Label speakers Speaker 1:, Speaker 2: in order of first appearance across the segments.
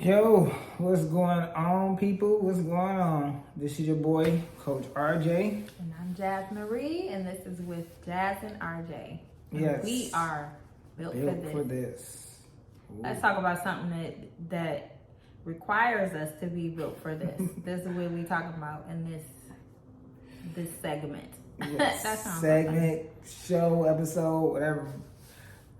Speaker 1: Yo, what's going on, people? What's going on? This is your boy, Coach RJ.
Speaker 2: And I'm Jazz Marie, and this is with Jazz and RJ. And
Speaker 1: Yes.
Speaker 2: we are built for this.
Speaker 1: Ooh.
Speaker 2: Let's talk about something that requires us to be built for this. This is what we talking about in this segment.
Speaker 1: Yes.
Speaker 2: That sounds
Speaker 1: Segment, show, episode, whatever.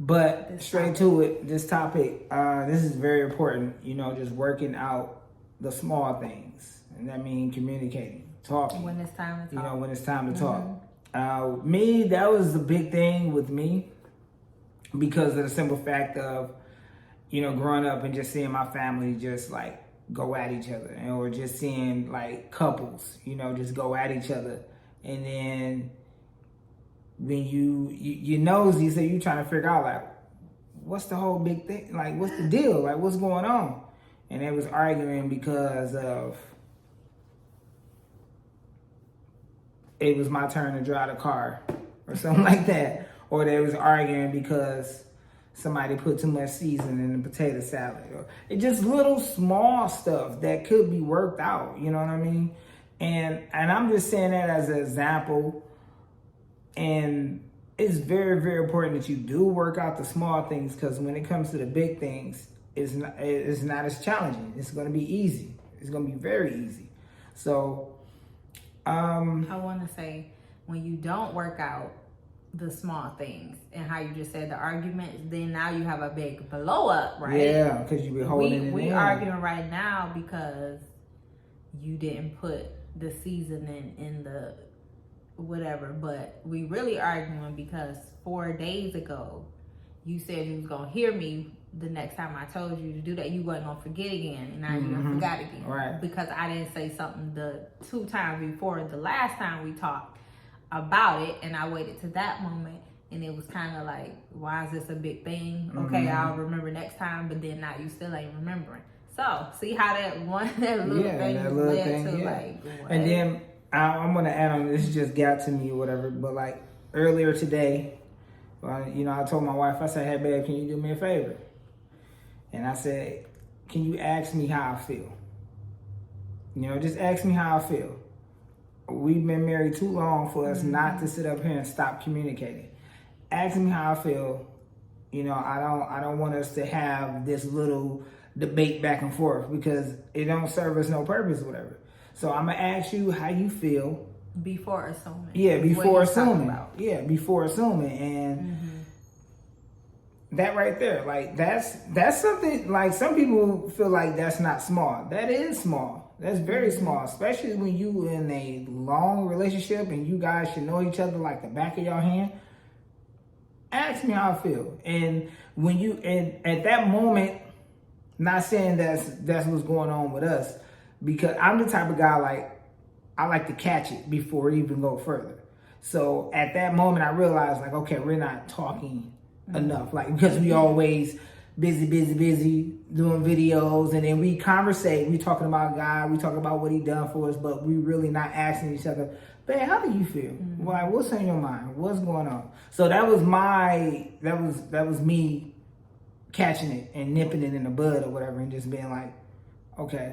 Speaker 1: But
Speaker 2: This
Speaker 1: straight
Speaker 2: topic.
Speaker 1: to it, this topic, this is very important, just working out the small things. And that means communicating, talking.
Speaker 2: When it's time to talk.
Speaker 1: When it's time to talk. Me, that was the big thing with me because of the simple fact of, growing up and just seeing my family just like go at each other, or just seeing like couples, just go at each other. And then when you nosy, so you trying to figure out like, what's the whole big thing? Like, what's the deal? Like, what's going on? And they was arguing because of it was my turn to drive the car or something like that. Or they was arguing because somebody put too much seasoning in the potato salad. Or it's just little small stuff that could be worked out, you know what I mean? And I'm just saying that as an example. And it's very, very important that you do work out the small things, because when it comes to the big things, it's not as challenging. It's going to be easy. It's going to be very easy. So,
Speaker 2: I want to say, when you don't work out the small things and how you just said the arguments, then now you have a big blow up, right?
Speaker 1: Yeah, because you be holding it
Speaker 2: We
Speaker 1: in.
Speaker 2: arguing right now because you didn't put the seasoning in the whatever, but we really arguing because 4 days ago you said you was gonna hear me the next time I told you to do that. You wasn't gonna forget again, and now you done forgot again,
Speaker 1: right?
Speaker 2: Because I didn't say something the 2 times before the last time we talked about it, and I waited to that moment, and it was kind of like, why is this a big thing? Okay, I'll remember next time, but then now you still ain't remembering. So see how that little thing led to like what?
Speaker 1: And then I'm gonna add on, this just got to me or whatever, but like earlier today, I told my wife, I said, hey babe, can you do me a favor? And I said, can you ask me how I feel? Just ask me how I feel. We've been married too long for us not to sit up here and stop communicating. Ask me how I feel. I don't want us to have this little debate back and forth, because it don't serve us no purpose or whatever. So I'm gonna ask you how you feel
Speaker 2: before assuming.
Speaker 1: Yeah, before assuming. Yeah, before assuming. And that right there, like that's something, like some people feel like that's not small. That is small. That's very small, especially when you in a long relationship and you guys should know each other like the back of your hand. Ask me how I feel. And when at that moment, not saying that's what's going on with us, because I'm the type of guy, like, I like to catch it before it even go further. So at that moment, I realized, like, okay, we're not talking enough, like, because we always busy doing videos, and then we conversate. We talking about God, we talking about what He done for us, but we really not asking each other, babe, how do you feel? Why? What's on your mind? What's going on? So that was me catching it and nipping it in the bud or whatever, and just being like, okay,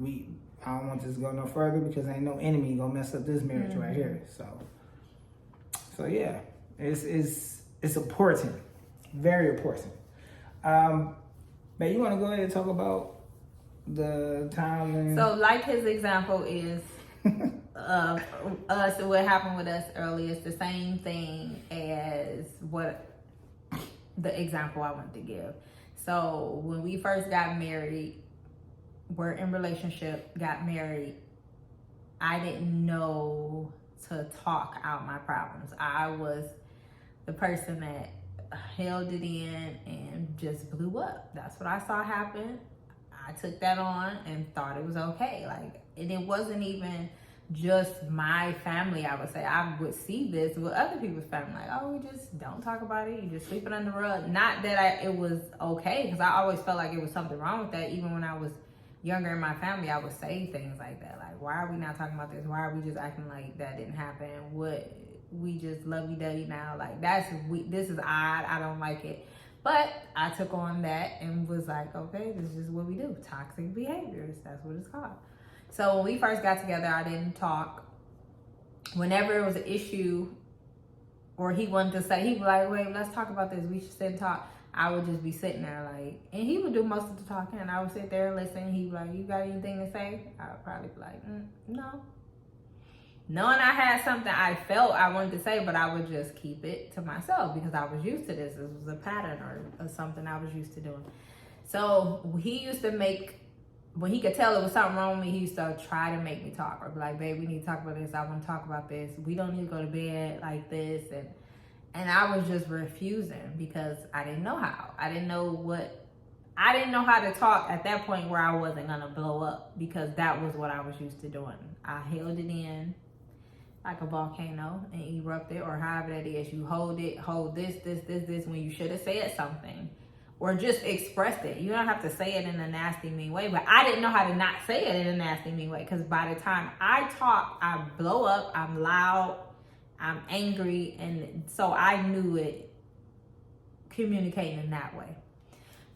Speaker 1: I don't want this to go no further, because ain't no enemy gonna mess up this marriage right here. So yeah, it's important, very important. But you want to go ahead and talk about the time when...
Speaker 2: So like his example is us, what happened with us earlier is the same thing as what the example I wanted to give. So when we first got married, we're in relationship, got married, I didn't know to talk out my problems. I was the person that held it in and just blew up. That's what I saw happen. I took that on and thought it was okay. And it wasn't even just my family, I would say. I would see this with other people's family, like, oh, we just don't talk about it. You just sweep it under the rug. Not that it was okay, because I always felt like it was something wrong with that. Even when I was younger in my family, I would say things like that. Like, why are we not talking about this? Why are we just acting like that didn't happen? We just lovey-dovey now. Like, this is odd. I don't like it. But I took on that and was like, okay, this is what we do. Toxic behaviors. That's what it's called. So when we first got together, I didn't talk. Whenever it was an issue or he wanted to say, he'd be like, wait, let's talk about this. We should sit and talk. I would just be sitting there like, and he would do most of the talking and I would sit there and listen. He'd be like, you got anything to say? I would probably be like, no. Knowing I had something I felt I wanted to say, but I would just keep it to myself because I was used to this. This was a pattern or something I was used to doing. So he used to make, when he could tell it was something wrong with me, he used to try to make me talk or be like, babe, we need to talk about this. I want to talk about this. We don't need to go to bed like this. And I was just refusing because I didn't know how. I didn't know how to talk at that point where I wasn't going to blow up because that was what I was used to doing. I held it in like a volcano and erupted or however that is. You hold this when you should have said something or just expressed it. You don't have to say it in a nasty, mean way, but I didn't know how to not say it in a nasty, mean way because by the time I talk, I blow up, I'm loud, I'm angry, and so I knew it communicating in that way.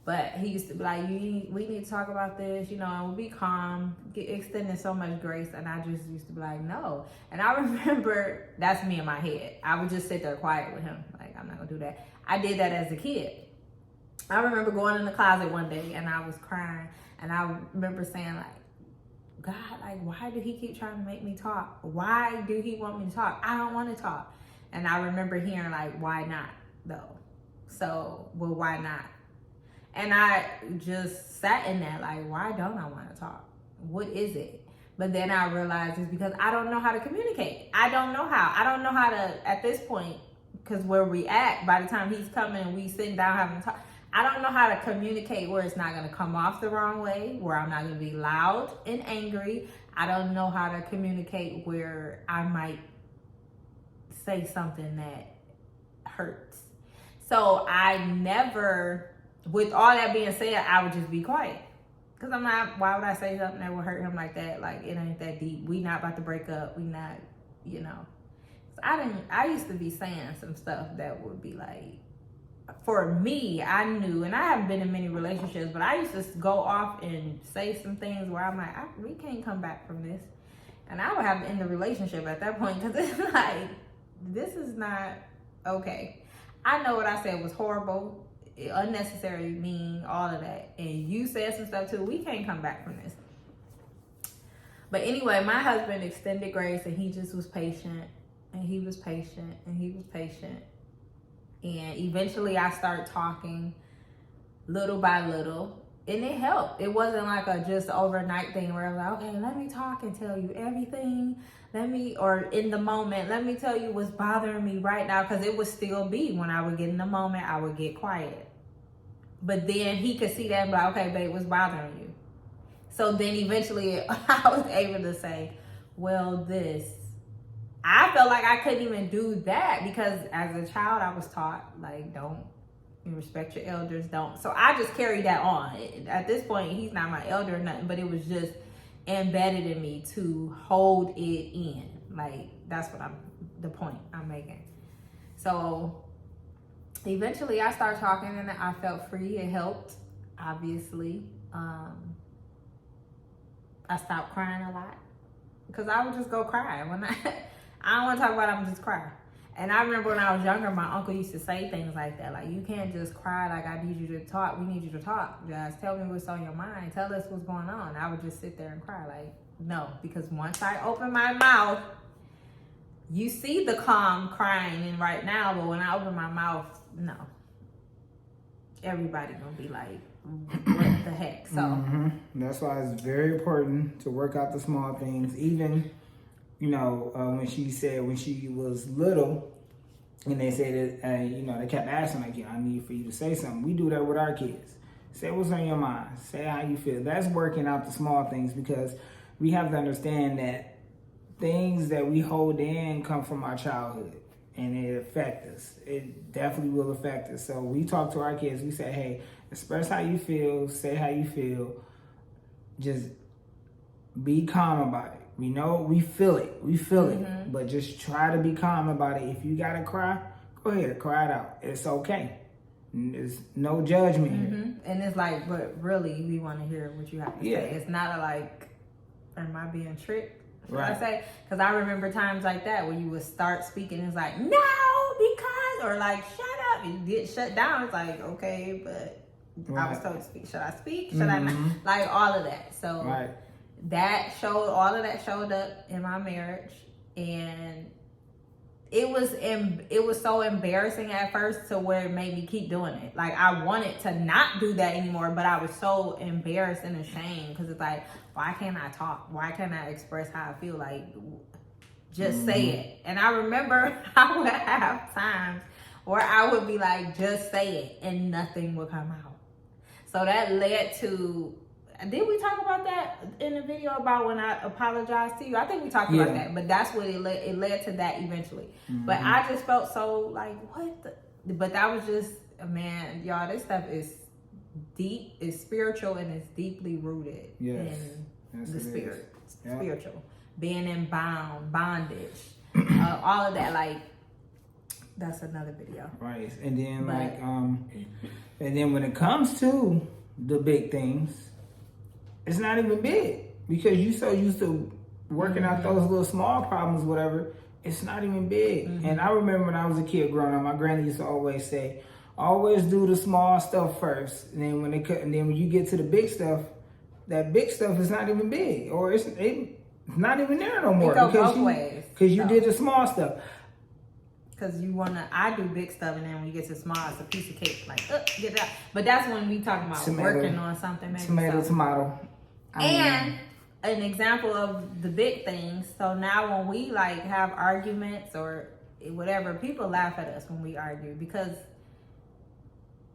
Speaker 2: But he used to be like, we need to talk about this, and we'll be calm, extending so much grace. And I just used to be like, no. And I remember, that's me in my head. I would just sit there quiet with him. Like, I'm not going to do that. I did that as a kid. I remember going in the closet one day and I was crying. And I remember saying like, God, like, why do he keep trying to make me talk? Why do he want me to talk? I don't want to talk. And I remember hearing like, why not though? So, well, why not? And I just sat in that like, why don't I want to talk? What is it? But then I realized it's because I don't know how to communicate. I don't know how to, at this point, because where we at, by the time he's coming and we sitting down having a talk, I don't know how to communicate where it's not going to come off the wrong way, where I'm not going to be loud and angry. I don't know how to communicate where I might say something that hurts. So I never... With all that being said, I would just be quiet. Because I'm not, why would I say something that would hurt him like that? Like, it ain't that deep. We not about to break up. We not, So I used to be saying some stuff that would be like, for me, I knew, and I haven't been in many relationships, but I used to go off and say some things where I'm like, we can't come back from this. And I would have to end the relationship at that point because it's like, this is not okay. I know what I said was horrible, unnecessary, mean, all of that, and you said some stuff too. We can't come back from this. But anyway, my husband extended grace and he just was patient and he was patient and he was patient, and eventually I started talking little by little, and it helped. It wasn't like a just overnight thing where I was like, okay, let me talk and tell you everything, or in the moment, let me tell you what's bothering me right now, because it would still be when I would get in the moment, I would get quiet. But then he could see that and be like, okay, babe, what's bothering you? So then eventually I was able to say, well, this. I felt like I couldn't even do that because as a child I was taught, like, don't respect your elders, don't. So I just carried that on. At this point, he's not my elder or nothing, but it was just embedded in me to hold it in. Like, that's what the point I'm making. So eventually I started talking and I felt free. It helped, obviously. I stopped crying a lot because I would just go cry. When I don't want to talk about it, I'm just cry. And I remember when I was younger, my uncle used to say things like that. Like, you can't just cry, like, I need you to talk. We need you to talk. Just tell me what's on your mind. Tell us what's going on. I would just sit there and cry. Like, no, because once I open my mouth, you see the calm crying in right now, but when I open my mouth, no. Everybody gonna be like, what the heck? So
Speaker 1: That's why it's very important to work out the small things. Even, when she said when she was little, and they said that, they kept asking, like, I need for you to say something. We do that with our kids. Say what's on your mind. Say how you feel. That's working out the small things, because we have to understand that things that we hold in come from our childhood, and it affects us. It definitely will affect us. So we talk to our kids. We say, hey, express how you feel. Say how you feel. Just be calm about it. We know we feel it. But just try to be calm about it. If you gotta cry, go ahead, cry it out. It's okay. There's no judgment here.
Speaker 2: And it's like, but really, we want to hear what you have to
Speaker 1: Yeah.
Speaker 2: say. It's not like, am I being tricked? Should
Speaker 1: Right.
Speaker 2: I say? Because I remember times like that where you would start speaking, it's like, no, because, or like, shut up, and you get shut down. It's like, okay, but I was told to speak. Should I speak? Should I not? Like all of that. So
Speaker 1: Right.
Speaker 2: all of that showed up in my marriage, and it was so embarrassing at first to where it made me keep doing it. Like I wanted to not do that anymore, but I was so embarrassed and ashamed because it's like, why can't I talk? Why can't I express how I feel? Like, just say it. And I remember I would have times where I would be like, just say it, and nothing would come out. So that led to, did we talk about that in the video about when I apologized to you? I think we talked about that, but that's what it led to that eventually. But I just felt so like, what the, but that was just, man, y'all, this stuff is deep, it's spiritual, and it's deeply rooted in the spirit. Spiritual. Being in bondage, all of that, like, that's another video.
Speaker 1: Right. And then and then when it comes to the big things, it's not even big because you so used to working out those little small problems, whatever. It's not even big. And I remember when I was a kid growing up, my granny used to always say, always do the small stuff first. And then when you get to the big stuff, that big stuff is not even big, or it's not even there no more because you did the small stuff.
Speaker 2: Because I do big stuff, and then when you get to small, it's a piece of cake. Like, get it out. But that's when we talking about working on something. Maybe
Speaker 1: Tomato.
Speaker 2: And an example of the big things. So now when we like have arguments or whatever, people laugh at us when we argue because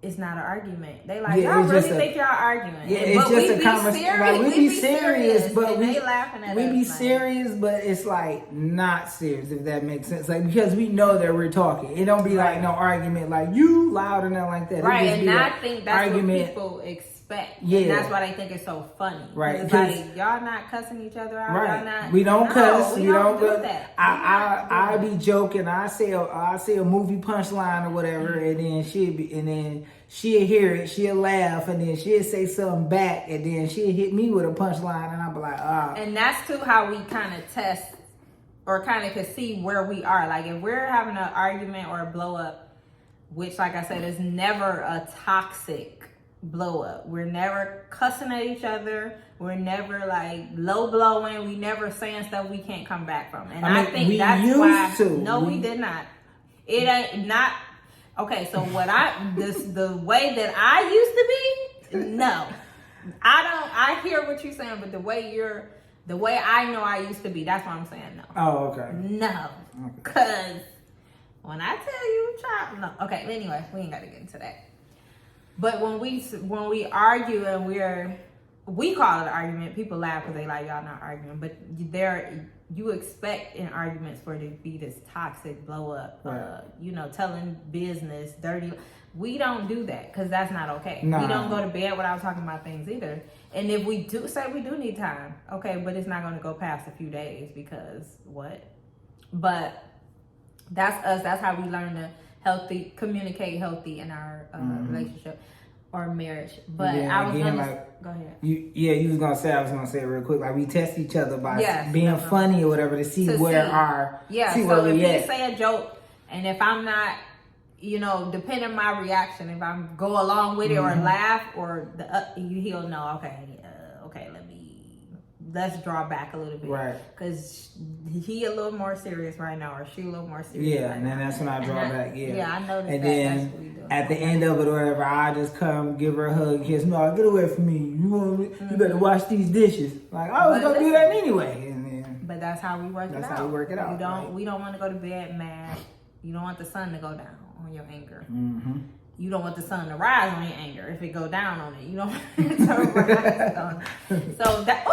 Speaker 2: it's not an argument. They like, y'all really think y'all arguing.
Speaker 1: Yeah, it's just a conversation. Like, we be serious, but
Speaker 2: they laughing at us.
Speaker 1: We be serious, but it's like not serious, if that makes sense. Like, because we know that we're talking. It don't be like no argument, like you loud and nothing like that.
Speaker 2: Right, and I think that's what people expect. Yeah. And that's why they think it's so funny.
Speaker 1: Right.
Speaker 2: It's like, y'all not cussing each other out.
Speaker 1: Right.
Speaker 2: Y'all not,
Speaker 1: we don't cuss.
Speaker 2: We don't do that.
Speaker 1: I be joking. I say a movie punchline or whatever, and then she'll hear it, she'll laugh, and then she'll say something back, and then she'll hit me with a punchline, and I'll be like, ah.
Speaker 2: And that's too how we kind of test or kind of can see where we are. Like if we're having an argument or a blow up, which like I said is never a toxic blow up. We're never cussing at each other. We're never like low blowing. We never saying stuff we can't come back from. And I think that's why. No, we did not. It ain't not. Okay, so the way that I used to be, no. I hear what you're saying, but the way I know I used to be, that's what I'm saying no.
Speaker 1: Oh, okay.
Speaker 2: No. Because when I tell you, child, no. Okay, anyway, we ain't got to get into that. But when we argue and we call it an argument, people laugh because they like, y'all not arguing. But you expect in arguments for it to be this toxic blow up, right. Telling business, dirty. We don't do that because that's not okay. Nah. We don't go to bed without talking about things either. And if we do say we do need time, okay, but it's not going to go past a few days because what? But that's us. That's how we learn to communicate healthy in our relationship or marriage. But I was gonna go ahead.
Speaker 1: You was gonna say, I was gonna say it real quick. Like we test each other by being funny or whatever to see where our
Speaker 2: so if you say a joke, and if I'm not, depending on my reaction, if I go along with it or laugh or he'll know. Okay, let's draw back a little bit,
Speaker 1: right?
Speaker 2: Because he a little more serious right now, or she a little more serious.
Speaker 1: Yeah, and then that's when I draw back. Yeah,
Speaker 2: I noticed that.
Speaker 1: And then at the end of it, or whatever, I just come give her a hug, kiss. No, get away from me. You better wash these dishes. Like I was gonna do that anyway. And then,
Speaker 2: but that's how we work it out.
Speaker 1: That's how we work it out.
Speaker 2: We don't want to go to bed mad. You don't want the sun to go down on your anger.
Speaker 1: Mm-hmm.
Speaker 2: You don't want the sun to rise on your anger. If it go down on it, you don't want it to rise on it. So that.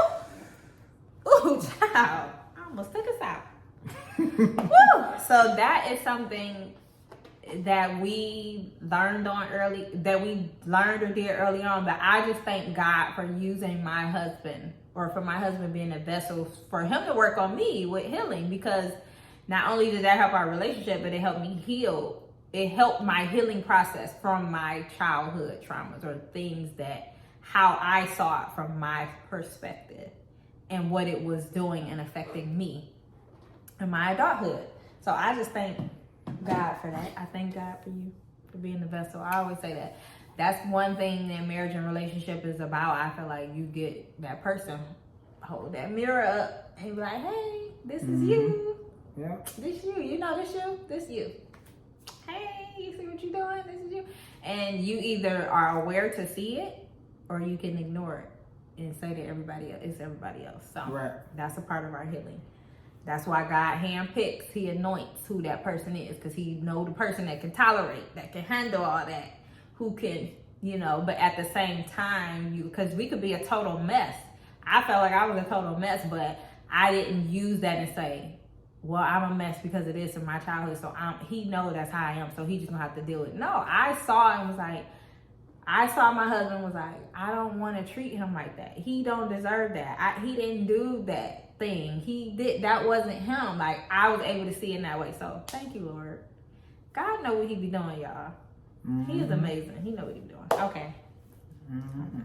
Speaker 2: Ooh, child. I almost took us out. Woo! So that is something that we learned or did early on. But I just thank God for using my husband, or for my husband being a vessel for him to work on me with healing, because not only did that help our relationship, but it helped me heal it helped my healing process from my childhood traumas or things that how I saw it from my perspective and what it was doing and affecting me in my adulthood. So I just thank God for that. I thank God for you for being the vessel. I always say that. That's one thing that marriage and relationship is about. I feel like you get that person, hold that mirror up and be like, hey, this is you.
Speaker 1: Yeah.
Speaker 2: This you. You know this you. This you. Hey, you see what you're doing? This is you. And you either are aware to see it or you can ignore it and say that everybody else, it's everybody else. So that's a part of our healing. That's why God handpicks, he anoints who that person is, because he know the person that can tolerate, that can handle all that, who can, but at the same time, because we could be a total mess. I felt like I was a total mess, but I didn't use that and say, well, I'm a mess because of this in my childhood, so he knows that's how I am, so he just gonna have to deal with it. No, I saw my husband was like, I don't want to treat him like that. He don't deserve that. He didn't do that thing. That wasn't him. Like, I was able to see in that way. So thank you, Lord. God know what he be doing, y'all. Mm-hmm. He is amazing. He know what he be doing. Okay.
Speaker 1: Mm-hmm.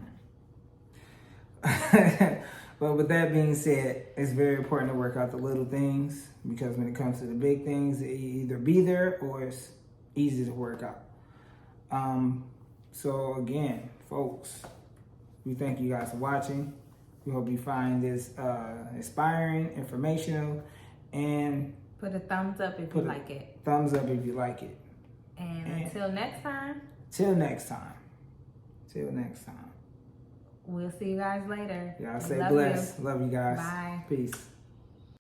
Speaker 1: But with that being said, it's very important to work out the little things, because when it comes to the big things, it either be there or it's easy to work out. So again, folks, we thank you guys for watching. We hope you find this inspiring, informational, and
Speaker 2: put a thumbs up if you like it.
Speaker 1: Thumbs up if you like it.
Speaker 2: And until next time.
Speaker 1: Till next time. We'll
Speaker 2: see you guys later.
Speaker 1: Y'all stay blessed. Love you guys.
Speaker 2: Bye.
Speaker 1: Peace.